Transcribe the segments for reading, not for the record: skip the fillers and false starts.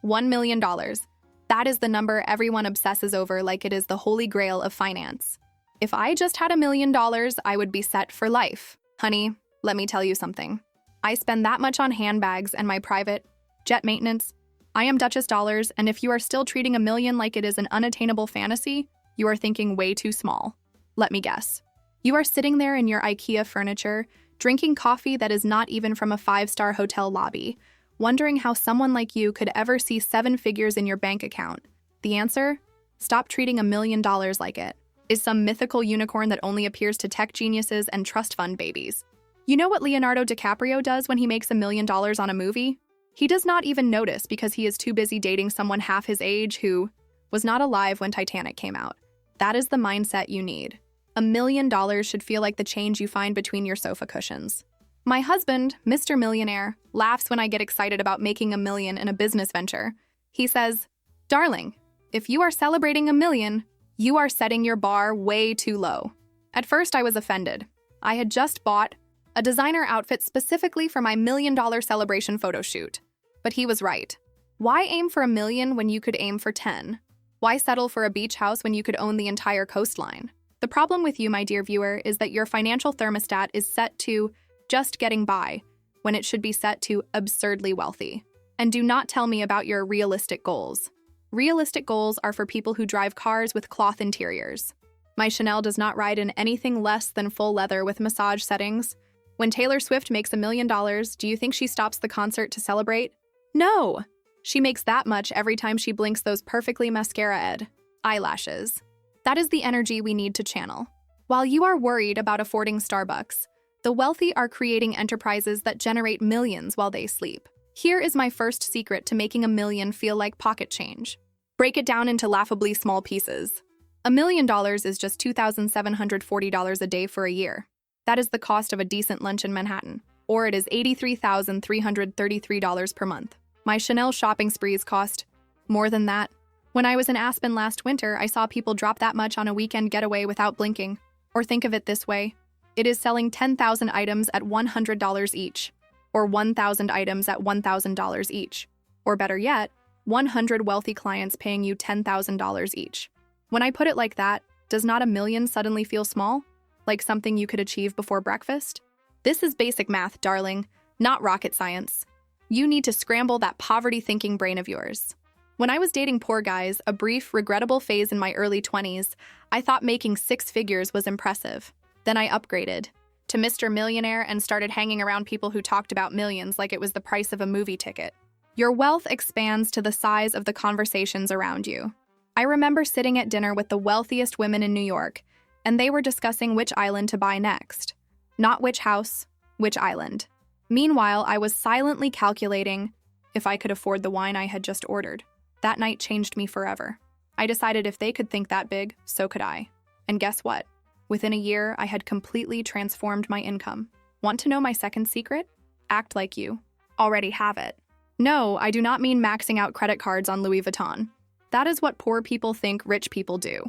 $1 million. That is the number everyone obsesses over like it is the holy grail of finance. If I just had $1 million, I would be set for life. Honey, let me tell you something. I spend that much on handbags and my private jet maintenance. I am Duchess Dollars, and if you are still treating $1 million like it is an unattainable fantasy, you are thinking way too small. Let me guess. You are sitting there in your IKEA furniture, drinking coffee that is not even from a 5-star hotel lobby, wondering how someone like you could ever see 7 figures in your bank account. The answer? Stop treating $1 million like it is some mythical unicorn that only appears to tech geniuses and trust fund babies. You know what Leonardo DiCaprio does when he makes $1 million on a movie? He does not even notice because he is too busy dating someone half his age who was not alive when Titanic came out. That is the mindset you need. $1 million should feel like the change you find between your sofa cushions. My husband, Mr. Millionaire, laughs when I get excited about making $1 million in a business venture. He says, "Darling, if you are celebrating $1 million, you are setting your bar way too low." At first, I was offended. I had just bought a designer outfit specifically for my $1 million celebration photo shoot. But he was right. Why aim for $1 million when you could aim for 10? Why settle for a beach house when you could own the entire coastline? The problem with you, my dear viewer, is that your financial thermostat is set to just getting by when it should be set to absurdly wealthy. And do not tell me about your realistic goals. Realistic goals are for people who drive cars with cloth interiors. My Chanel does not ride in anything less than full leather with massage settings. When Taylor Swift makes $1 million, do you think she stops the concert to celebrate? No! She makes that much every time she blinks those perfectly mascara-ed eyelashes. That is the energy we need to channel. While you are worried about affording Starbucks, the wealthy are creating enterprises that generate millions while they sleep. Here is my first secret to making $1 million feel like pocket change. Break it down into laughably small pieces. $1 million is just $2,740 a day for a year. That is the cost of a decent lunch in Manhattan, or it is $83,333 per month. My Chanel shopping sprees cost more than that. When I was in Aspen last winter, I saw people drop that much on a weekend getaway without blinking. Or think of it this way. It is selling 10,000 items at $100 each, or 1,000 items at $1,000 each. Or better yet, 100 wealthy clients paying you $10,000 each. When I put it like that, does not $1 million suddenly feel small? Like something you could achieve before breakfast? This is basic math, darling, not rocket science. You need to scramble that poverty-thinking brain of yours. When I was dating poor guys, a brief, regrettable phase in my early 20s, I thought making 6 figures was impressive. Then I upgraded to Mr. Millionaire and started hanging around people who talked about millions like it was the price of a movie ticket. Your wealth expands to the size of the conversations around you. I remember sitting at dinner with the wealthiest women in New York, and they were discussing which island to buy next. Not which house, which island. Meanwhile, I was silently calculating if I could afford the wine I had just ordered. That night changed me forever. I decided if they could think that big, so could I. And guess what? Within a year, I had completely transformed my income. Want to know my second secret? Act like you already have it. No, I do not mean maxing out credit cards on Louis Vuitton. That is what poor people think rich people do.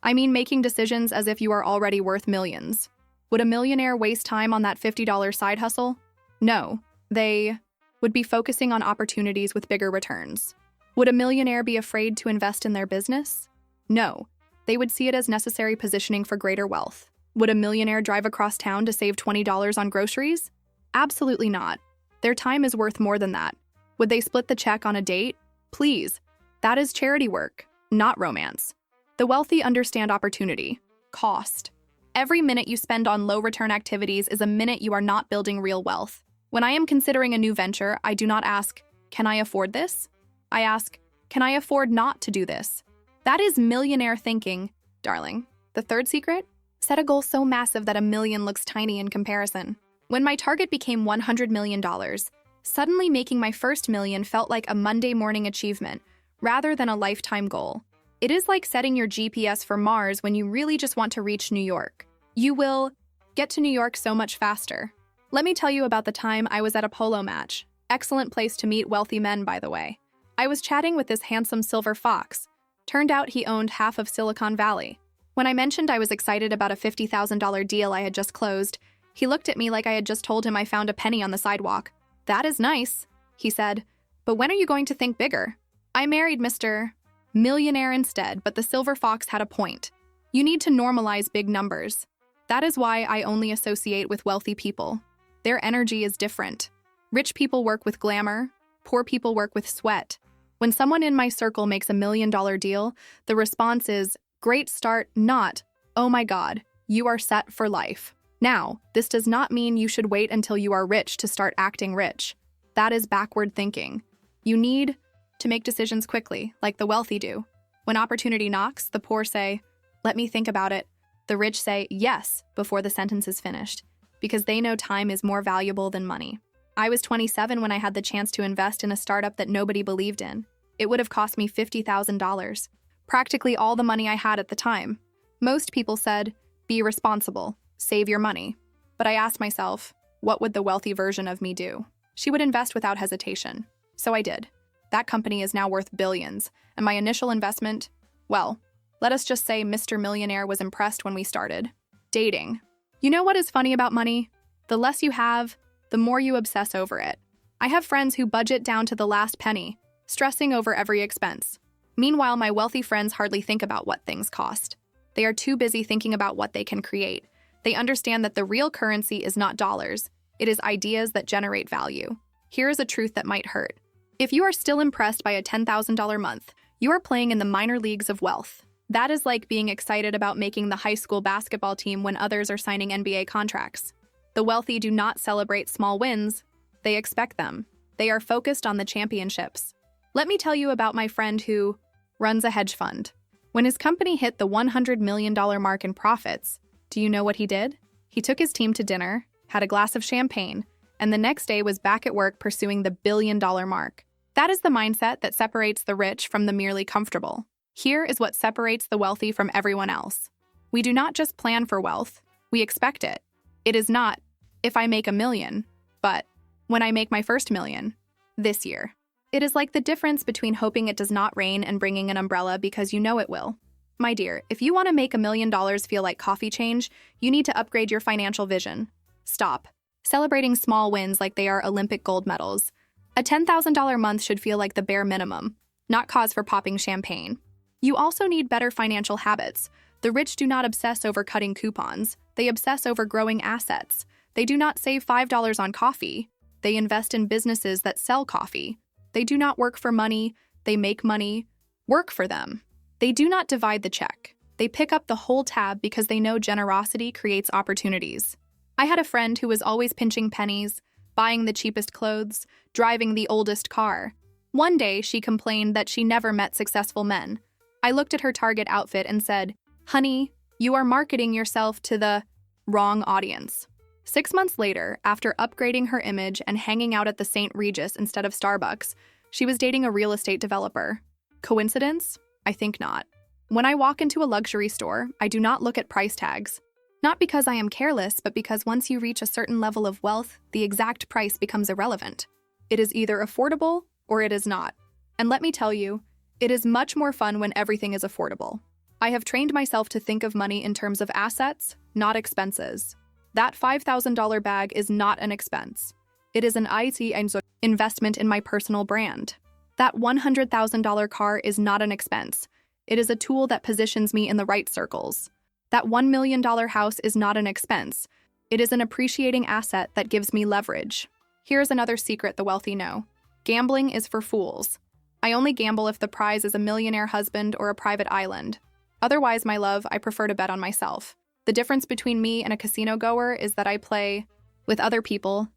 I mean making decisions as if you are already worth millions. Would a millionaire waste time on that $50 side hustle? No, they would be focusing on opportunities with bigger returns. Would a millionaire be afraid to invest in their business? No, they would see it as necessary positioning for greater wealth. Would a millionaire drive across town to save $20 on groceries? Absolutely not. Their time is worth more than that. Would they split the check on a date? Please. That is charity work, not romance. The wealthy understand opportunity, cost. Every minute you spend on low-return activities is a minute you are not building real wealth. When I am considering a new venture, I do not ask, "Can I afford this?" I ask, "Can I afford not to do this?" That is millionaire thinking, darling. The third secret? Set a goal so massive that $1 million looks tiny in comparison. When my target became $100 million, suddenly making my first million felt like a Monday morning achievement, rather than a lifetime goal. It is like setting your GPS for Mars when you really just want to reach New York. You will get to New York so much faster. Let me tell you about the time I was at a polo match. Excellent place to meet wealthy men, by the way. I was chatting with this handsome silver fox. Turned out he owned half of Silicon Valley. When I mentioned I was excited about a $50,000 deal I had just closed, he looked at me like I had just told him I found a penny on the sidewalk. "That is nice," he said, "but when are you going to think bigger?" I married Mr. Millionaire instead, but the silver fox had a point. You need to normalize big numbers. That is why I only associate with wealthy people. Their energy is different. Rich people work with glamour, poor people work with sweat. When someone in my circle makes $1 million deal, the response is, great start, not, oh my God, you are set for life. Now, this does not mean you should wait until you are rich to start acting rich. That is backward thinking. You need to make decisions quickly, like the wealthy do. When opportunity knocks, the poor say, let me think about it. The rich say, yes, before the sentence is finished, because they know time is more valuable than money. I was 27 when I had the chance to invest in a startup that nobody believed in. It would have cost me $50,000, practically all the money I had at the time. Most people said, be responsible, save your money. But I asked myself, what would the wealthy version of me do? She would invest without hesitation. So I did. That company is now worth billions, and my initial investment, well, let us just say Mr. Millionaire was impressed when we started. Dating. You know what is funny about money? The less you have, the more you obsess over it. I have friends who budget down to the last penny, stressing over every expense. Meanwhile, my wealthy friends hardly think about what things cost. They are too busy thinking about what they can create. They understand that the real currency is not dollars. It is ideas that generate value. Here is a truth that might hurt. If you are still impressed by a $10,000 month, you are playing in the minor leagues of wealth. That is like being excited about making the high school basketball team when others are signing NBA contracts. The wealthy do not celebrate small wins. They expect them. They are focused on the championships. Let me tell you about my friend who runs a hedge fund. When his company hit the $100 million mark in profits, do you know what he did? He took his team to dinner, had a glass of champagne, and the next day was back at work pursuing the billion-dollar mark. That is the mindset that separates the rich from the merely comfortable. Here is what separates the wealthy from everyone else. We do not just plan for wealth, we expect it. It is not, if I make $1 million, but when I make my first $1 million, this year. It is like the difference between hoping it does not rain and bringing an umbrella because you know it will. My dear, if you want to make $1 million feel like coffee change, you need to upgrade your financial vision. Stop celebrating small wins like they are Olympic gold medals. A $10,000 month should feel like the bare minimum, not cause for popping champagne. You also need better financial habits. The rich do not obsess over cutting coupons. They obsess over growing assets. They do not save $5 on coffee. They invest in businesses that sell coffee. They do not work for money. They make money work for them. They do not divide the check. They pick up the whole tab because they know generosity creates opportunities. I had a friend who was always pinching pennies, buying the cheapest clothes, driving the oldest car. One day, she complained that she never met successful men. I looked at her Target outfit and said, honey, you are marketing yourself to the wrong audience. 6 months later, after upgrading her image and hanging out at the St. Regis instead of Starbucks, she was dating a real estate developer. Coincidence? I think not. When I walk into a luxury store, I do not look at price tags. Not because I am careless, but because once you reach a certain level of wealth, the exact price becomes irrelevant. It is either affordable or it is not. And let me tell you, it is much more fun when everything is affordable. I have trained myself to think of money in terms of assets, not expenses. That $5,000 bag is not an expense. It is an IT investment in my personal brand. That $100,000 car is not an expense. It is a tool that positions me in the right circles. That $1 million house is not an expense. It is an appreciating asset that gives me leverage. Here's another secret the wealthy know. Gambling is for fools. I only gamble if the prize is a millionaire husband or a private island. Otherwise, my love, I prefer to bet on myself. The difference between me and a casino goer is that I play with other people's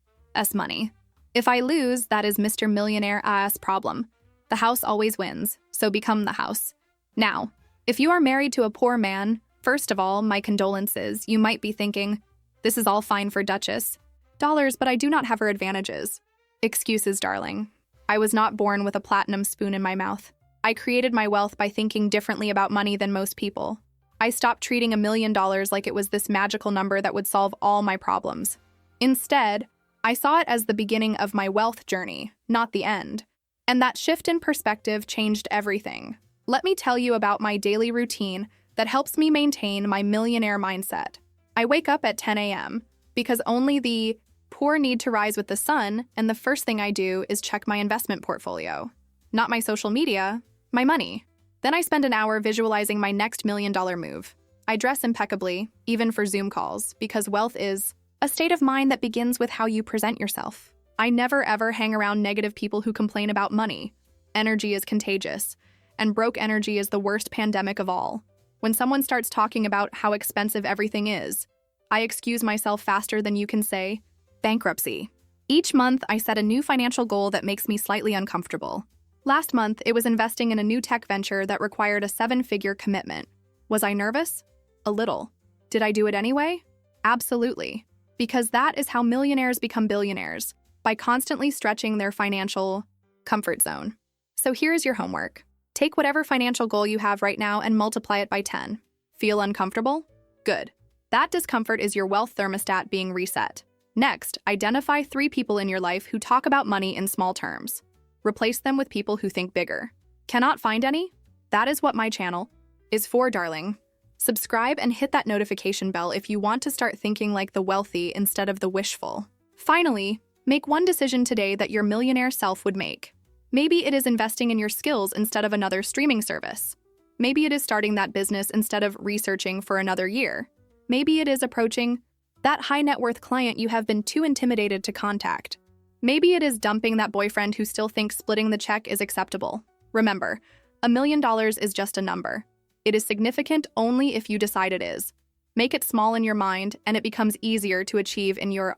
money. If I lose, that is Mr. Millionaire's problem. The house always wins, so become the house. Now, if you are married to a poor man, first of all, my condolences. You might be thinking, this is all fine for Duchess. Dollars, but I do not have her advantages. Excuses, darling. I was not born with a platinum spoon in my mouth. I created my wealth by thinking differently about money than most people. I stopped treating $1 million like it was this magical number that would solve all my problems. Instead, I saw it as the beginning of my wealth journey, not the end. And that shift in perspective changed everything. Let me tell you about my daily routine that helps me maintain my millionaire mindset. I wake up at 10 a.m. because only the poor need to rise with the sun, and the first thing I do is check my investment portfolio. Not my social media, my money. Then I spend an hour visualizing my next $1 million move. I dress impeccably, even for Zoom calls, because wealth is a state of mind that begins with how you present yourself. I never ever hang around negative people who complain about money. Energy is contagious, and broke energy is the worst pandemic of all. When someone starts talking about how expensive everything is, I excuse myself faster than you can say, bankruptcy. Each month, I set a new financial goal that makes me slightly uncomfortable. Last month, it was investing in a new tech venture that required a 7-figure commitment. Was I nervous? A little. Did I do it anyway? Absolutely. Because that is how millionaires become billionaires, by constantly stretching their financial comfort zone. So here's your homework. Take whatever financial goal you have right now and multiply it by 10. Feel uncomfortable? Good. That discomfort is your wealth thermostat being reset. Next, identify 3 people in your life who talk about money in small terms. Replace them with people who think bigger. Cannot find any? That is what my channel is for, darling. Subscribe and hit that notification bell if you want to start thinking like the wealthy instead of the wishful. Finally, make one decision today that your millionaire self would make. Maybe it is investing in your skills instead of another streaming service. Maybe it is starting that business instead of researching for another year. Maybe it is approaching that high net worth client you have been too intimidated to contact. Maybe it is dumping that boyfriend who still thinks splitting the check is acceptable. Remember, $1 million is just a number. It is significant only if you decide it is. Make it small in your mind, and it becomes easier to achieve in your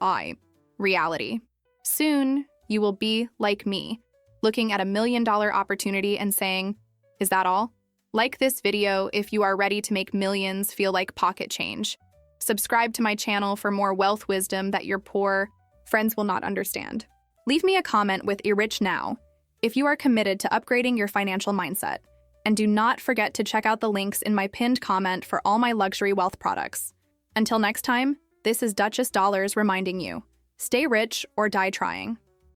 reality. Soon, you will be like me, looking at $1 million opportunity and saying, is that all? Like this video if you are ready to make millions feel like pocket change. Subscribe to my channel for more wealth wisdom that your poor friends will not understand. Leave me a comment with "rich now" if you are committed to upgrading your financial mindset. And do not forget to check out the links in my pinned comment for all my luxury wealth products. Until next time, this is Duchess Dollars reminding you, stay rich or die trying.